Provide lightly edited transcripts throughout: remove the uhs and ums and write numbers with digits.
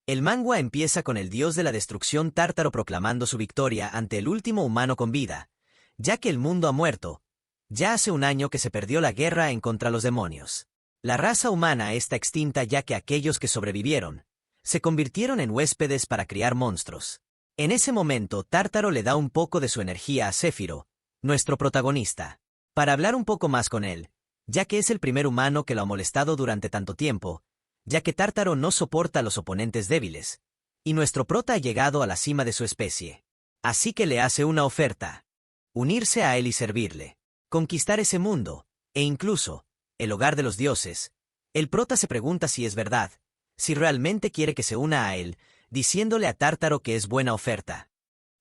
El manga empieza con el dios de la destrucción Tártaro proclamando su victoria ante el último humano con vida, ya que el mundo ha muerto. Ya hace un año que se perdió la guerra en contra los demonios. La raza humana está extinta ya que aquellos que sobrevivieron se convirtieron en huéspedes para criar monstruos. En ese momento Tártaro le da un poco de su energía a Céfiro, nuestro protagonista, para hablar un poco más con él, ya que es el primer humano que lo ha molestado durante tanto tiempo, ya que Tártaro no soporta a los oponentes débiles, y nuestro prota ha llegado a la cima de su especie. Así que le hace una oferta: unirse a él y servirle, conquistar ese mundo, e incluso el hogar de los dioses. El prota se pregunta si es verdad, si realmente quiere que se una a él, diciéndole a Tártaro que es buena oferta.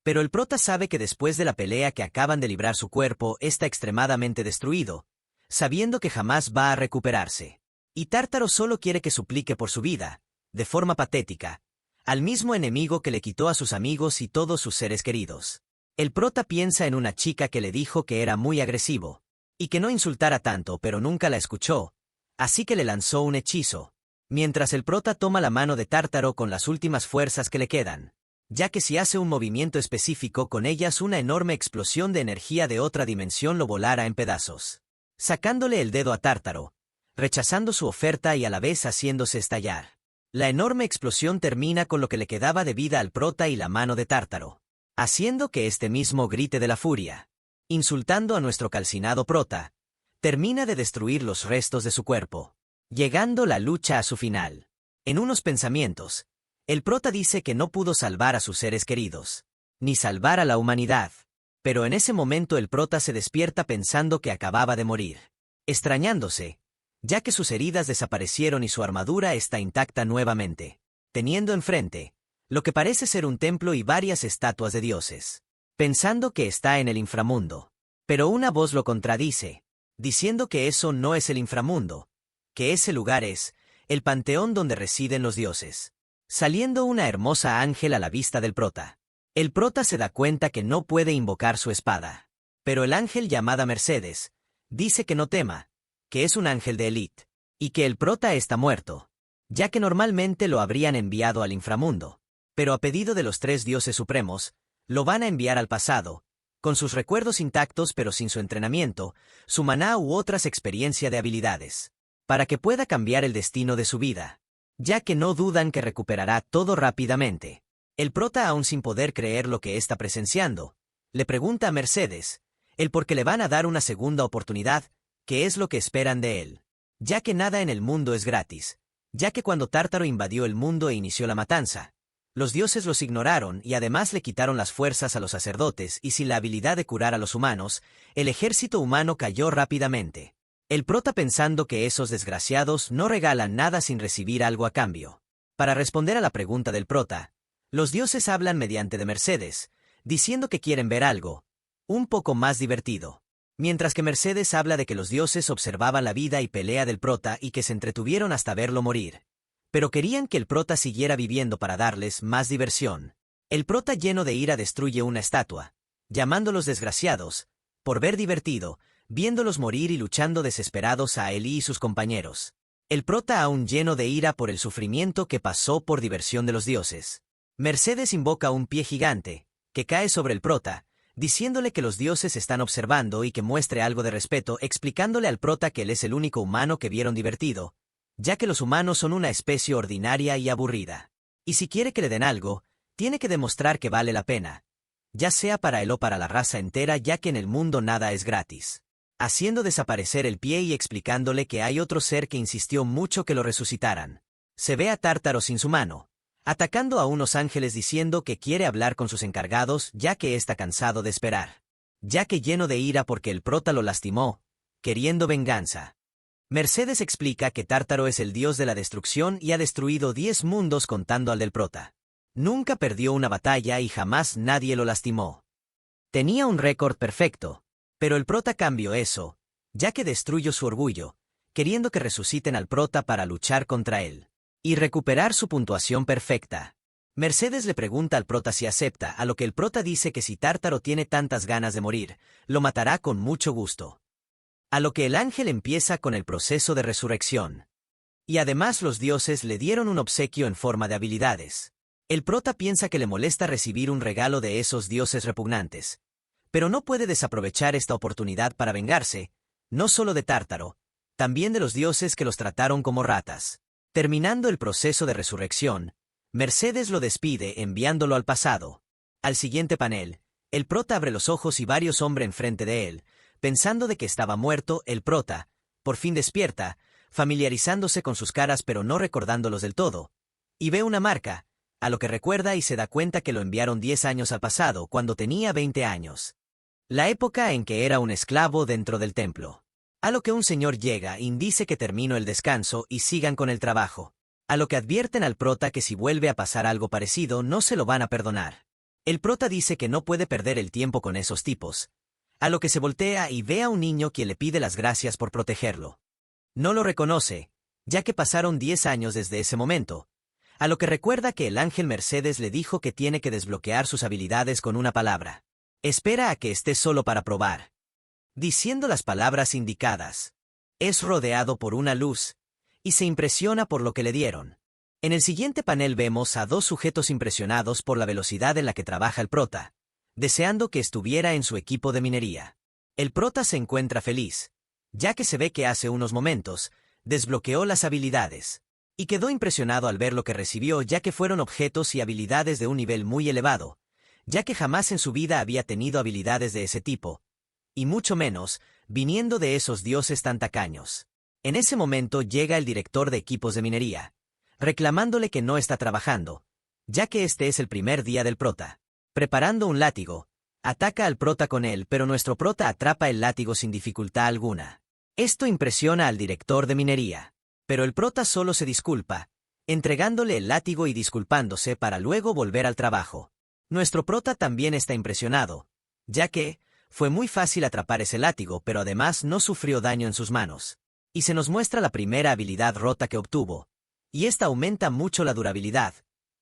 Pero el prota sabe que después de la pelea que acaban de librar su cuerpo está extremadamente destruido, sabiendo que jamás va a recuperarse. Y Tártaro solo quiere que suplique por su vida, de forma patética, al mismo enemigo que le quitó a sus amigos y todos sus seres queridos. El prota piensa en una chica que le dijo que era muy agresivo, y que no insultara tanto, pero nunca la escuchó, así que le lanzó un hechizo, mientras el prota toma la mano de Tártaro con las últimas fuerzas que le quedan, ya que si hace un movimiento específico con ellas una enorme explosión de energía de otra dimensión lo volará en pedazos, sacándole el dedo a Tártaro, rechazando su oferta y a la vez haciéndose estallar. La enorme explosión termina con lo que le quedaba de vida al prota y la mano de Tártaro, haciendo que este mismo grite de la furia. Insultando a nuestro calcinado prota, termina de destruir los restos de su cuerpo, llegando la lucha a su final. En unos pensamientos, el prota dice que no pudo salvar a sus seres queridos, ni salvar a la humanidad, pero en ese momento el prota se despierta pensando que acababa de morir, extrañándose, ya que sus heridas desaparecieron y su armadura está intacta nuevamente, teniendo enfrente lo que parece ser un templo y varias estatuas de dioses, pensando que está en el inframundo. Pero una voz lo contradice, diciendo que eso no es el inframundo, que ese lugar es el panteón donde residen los dioses, saliendo una hermosa ángel a la vista del prota. El prota se da cuenta que no puede invocar su espada, pero el ángel llamada Mercedes dice que no tema, que es un ángel de élite, y que el prota está muerto, ya que normalmente lo habrían enviado al inframundo, pero a pedido de los tres dioses supremos, lo van a enviar al pasado, con sus recuerdos intactos pero sin su entrenamiento, su maná u otras experiencias de habilidades, para que pueda cambiar el destino de su vida, ya que no dudan que recuperará todo rápidamente. El prota, aún sin poder creer lo que está presenciando, le pregunta a Mercedes el por qué le van a dar una segunda oportunidad, qué es lo que esperan de él, ya que nada en el mundo es gratis, ya que cuando Tártaro invadió el mundo e inició la matanza, los dioses los ignoraron y además le quitaron las fuerzas a los sacerdotes y sin la habilidad de curar a los humanos, el ejército humano cayó rápidamente. El prota pensando que esos desgraciados no regalan nada sin recibir algo a cambio. Para responder a la pregunta del prota, los dioses hablan mediante de Mercedes, diciendo que quieren ver algo un poco más divertido. Mientras que Mercedes habla de que los dioses observaban la vida y pelea del prota y que se entretuvieron hasta verlo morir, pero querían que el prota siguiera viviendo para darles más diversión. El prota lleno de ira destruye una estatua, llamándolos desgraciados, por ver divertido, viéndolos morir y luchando desesperados a él y sus compañeros. El prota aún lleno de ira por el sufrimiento que pasó por diversión de los dioses. Mercedes invoca un pie gigante, que cae sobre el prota, diciéndole que los dioses están observando y que muestre algo de respeto, explicándole al prota que él es el único humano que vieron divertido, ya que los humanos son una especie ordinaria y aburrida. Y si quiere que le den algo, tiene que demostrar que vale la pena, ya sea para él o para la raza entera, ya que en el mundo nada es gratis. Haciendo desaparecer el pie y explicándole que hay otro ser que insistió mucho que lo resucitaran. Se ve a Tártaro sin su mano, atacando a unos ángeles diciendo que quiere hablar con sus encargados ya que está cansado de esperar, ya que lleno de ira porque el prota lo lastimó, queriendo venganza. Mercedes explica que Tártaro es el dios de la destrucción y ha destruido 10 mundos contando al del prota. Nunca perdió una batalla y jamás nadie lo lastimó. Tenía un récord perfecto, pero el prota cambió eso, ya que destruyó su orgullo, queriendo que resuciten al prota para luchar contra él y recuperar su puntuación perfecta. Mercedes le pregunta al prota si acepta, a lo que el prota dice que si Tártaro tiene tantas ganas de morir, lo matará con mucho gusto. A lo que el ángel empieza con el proceso de resurrección. Y además los dioses le dieron un obsequio en forma de habilidades. El prota piensa que le molesta recibir un regalo de esos dioses repugnantes. Pero no puede desaprovechar esta oportunidad para vengarse, no solo de Tártaro, también de los dioses que los trataron como ratas. Terminando el proceso de resurrección, Mercedes lo despide enviándolo al pasado. Al siguiente panel, el prota abre los ojos y varios hombres enfrente de él, pensando de que estaba muerto. El prota, por fin despierta, familiarizándose con sus caras pero no recordándolos del todo, y ve una marca, a lo que recuerda y se da cuenta que lo enviaron 10 años al pasado, cuando tenía 20 años. La época en que era un esclavo dentro del templo. A lo que un señor llega y dice que terminó el descanso y sigan con el trabajo. A lo que advierten al prota que si vuelve a pasar algo parecido no se lo van a perdonar. El prota dice que no puede perder el tiempo con esos tipos. A lo que se voltea y ve a un niño quien le pide las gracias por protegerlo. No lo reconoce, ya que pasaron 10 años desde ese momento. A lo que recuerda que el ángel Mercedes le dijo que tiene que desbloquear sus habilidades con una palabra. Espera a que esté solo para probar. Diciendo las palabras indicadas, es rodeado por una luz, y se impresiona por lo que le dieron. En el siguiente panel vemos a dos sujetos impresionados por la velocidad en la que trabaja el prota, deseando que estuviera en su equipo de minería. El prota se encuentra feliz, ya que se ve que hace unos momentos, desbloqueó las habilidades, y quedó impresionado al ver lo que recibió, ya que fueron objetos y habilidades de un nivel muy elevado, ya que jamás en su vida había tenido habilidades de ese tipo, y mucho menos, viniendo de esos dioses tan tacaños. En ese momento llega el director de equipos de minería, reclamándole que no está trabajando, ya que este es el primer día del prota. Preparando un látigo, ataca al prota con él, pero nuestro prota atrapa el látigo sin dificultad alguna. Esto impresiona al director de minería, pero el prota solo se disculpa, entregándole el látigo y disculpándose para luego volver al trabajo. Nuestro prota también está impresionado, ya que fue muy fácil atrapar ese látigo, pero además no sufrió daño en sus manos. Y se nos muestra la primera habilidad rota que obtuvo, y esta aumenta mucho la durabilidad,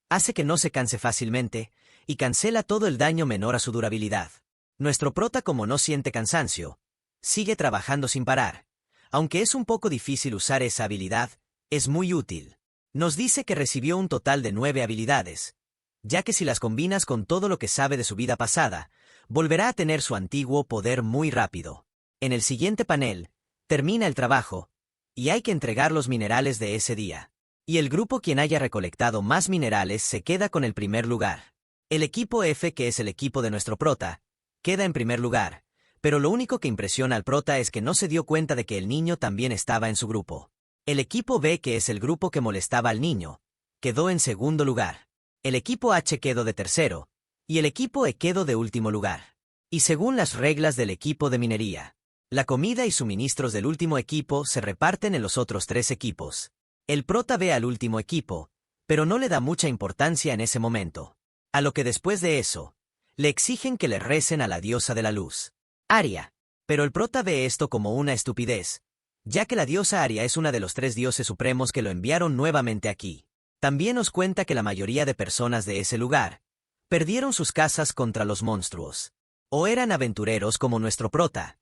hace que no se canse fácilmente, y cancela todo el daño menor a su durabilidad. Nuestro prota, como no siente cansancio, sigue trabajando sin parar. Aunque es un poco difícil usar esa habilidad, es muy útil. Nos dice que recibió un total de 9 habilidades, ya que si las combinas con todo lo que sabe de su vida pasada, volverá a tener su antiguo poder muy rápido. En el siguiente panel, termina el trabajo, y hay que entregar los minerales de ese día. Y el grupo quien haya recolectado más minerales se queda con el primer lugar. El equipo F, que es el equipo de nuestro prota, queda en primer lugar, pero lo único que impresiona al prota es que no se dio cuenta de que el niño también estaba en su grupo. El equipo B, que es el grupo que molestaba al niño, quedó en segundo lugar. El equipo H quedó de tercero, y el equipo E quedó de último lugar. Y según las reglas del equipo de minería, la comida y suministros del último equipo se reparten en los otros 3 equipos. El prota ve al último equipo, pero no le da mucha importancia en ese momento. A lo que después de eso, le exigen que le recen a la diosa de la luz, Aria. Pero el prota ve esto como una estupidez, ya que la diosa Aria es una de los 3 dioses supremos que lo enviaron nuevamente aquí. También nos cuenta que la mayoría de personas de ese lugar perdieron sus casas contra los monstruos, o eran aventureros como nuestro prota,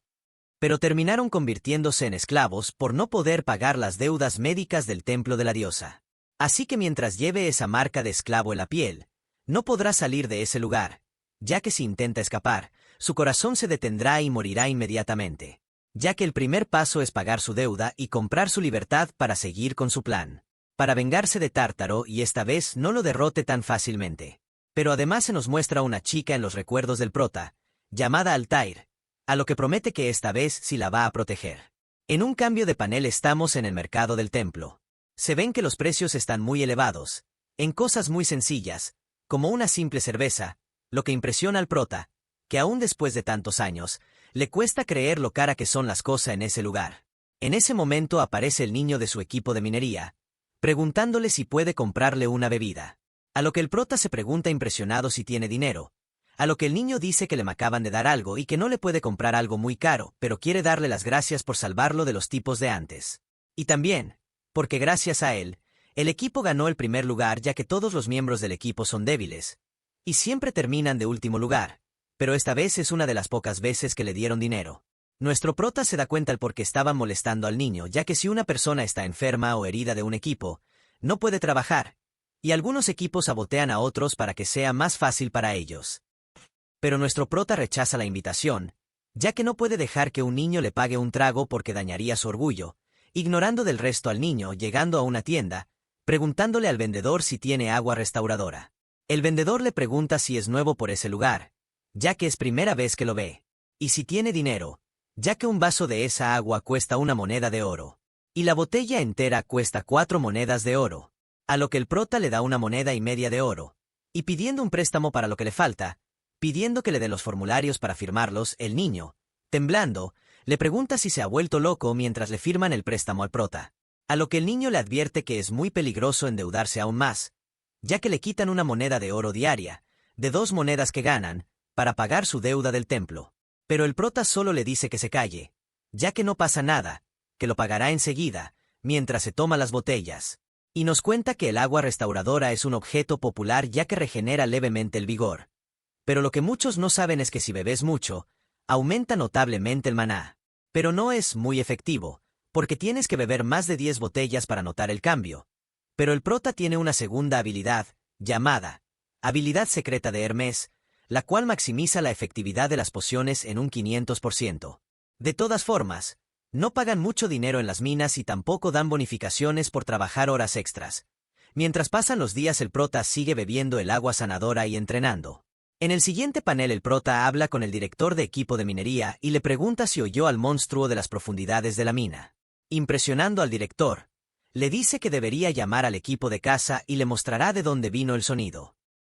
pero terminaron convirtiéndose en esclavos por no poder pagar las deudas médicas del templo de la diosa. Así que mientras lleve esa marca de esclavo en la piel, no podrá salir de ese lugar, ya que si intenta escapar, su corazón se detendrá y morirá inmediatamente, ya que el primer paso es pagar su deuda y comprar su libertad para seguir con su plan, para vengarse de Tártaro y esta vez no lo derrote tan fácilmente. Pero además se nos muestra una chica en los recuerdos del prota, llamada Altair, a lo que promete que esta vez sí la va a proteger. En un cambio de panel estamos en el mercado del templo. Se ven que los precios están muy elevados, en cosas muy sencillas, como una simple cerveza, lo que impresiona al prota, que aún después de tantos años, le cuesta creer lo cara que son las cosas en ese lugar. En ese momento aparece el niño de su equipo de minería, preguntándole si puede comprarle una bebida. A lo que el prota se pregunta impresionado si tiene dinero, a lo que el niño dice que le acaban de dar algo y que no le puede comprar algo muy caro, pero quiere darle las gracias por salvarlo de los tipos de antes. Y también, porque gracias a él, el equipo ganó el primer lugar, ya que todos los miembros del equipo son débiles, y siempre terminan de último lugar, pero esta vez es una de las pocas veces que le dieron dinero. Nuestro prota se da cuenta el por qué estaban molestando al niño, ya que si una persona está enferma o herida de un equipo, no puede trabajar, y algunos equipos sabotean a otros para que sea más fácil para ellos. Pero nuestro prota rechaza la invitación, ya que no puede dejar que un niño le pague un trago porque dañaría su orgullo, ignorando del resto al niño, llegando a una tienda, preguntándole al vendedor si tiene agua restauradora. El vendedor le pregunta si es nuevo por ese lugar, ya que es primera vez que lo ve, y si tiene dinero, ya que un vaso de esa agua cuesta una moneda de oro, y la botella entera cuesta 4 monedas de oro, a lo que el prota le da 1,5 monedas de oro, y pidiendo un préstamo para lo que le falta, pidiendo que le dé los formularios para firmarlos, el niño, temblando, le pregunta si se ha vuelto loco mientras le firman el préstamo al prota, a lo que el niño le advierte que es muy peligroso endeudarse aún más, ya que le quitan 1 moneda de oro diaria, de 2 monedas que ganan, para pagar su deuda del templo. Pero el prota solo le dice que se calle, ya que no pasa nada, que lo pagará enseguida, mientras se toma las botellas. Y nos cuenta que el agua restauradora es un objeto popular ya que regenera levemente el vigor. Pero lo que muchos no saben es que si bebes mucho, aumenta notablemente el maná. Pero no es muy efectivo, porque tienes que beber más de 10 botellas para notar el cambio. Pero el prota tiene una segunda habilidad, llamada habilidad secreta de Hermes, la cual maximiza la efectividad de las pociones en un 500%. De todas formas, no pagan mucho dinero en las minas y tampoco dan bonificaciones por trabajar horas extras. Mientras pasan los días el prota sigue bebiendo el agua sanadora y entrenando. En el siguiente panel el prota habla con el director de equipo de minería y le pregunta si oyó al monstruo de las profundidades de la mina. Impresionando al director, le dice que debería llamar al equipo de caza y le mostrará de dónde vino el sonido.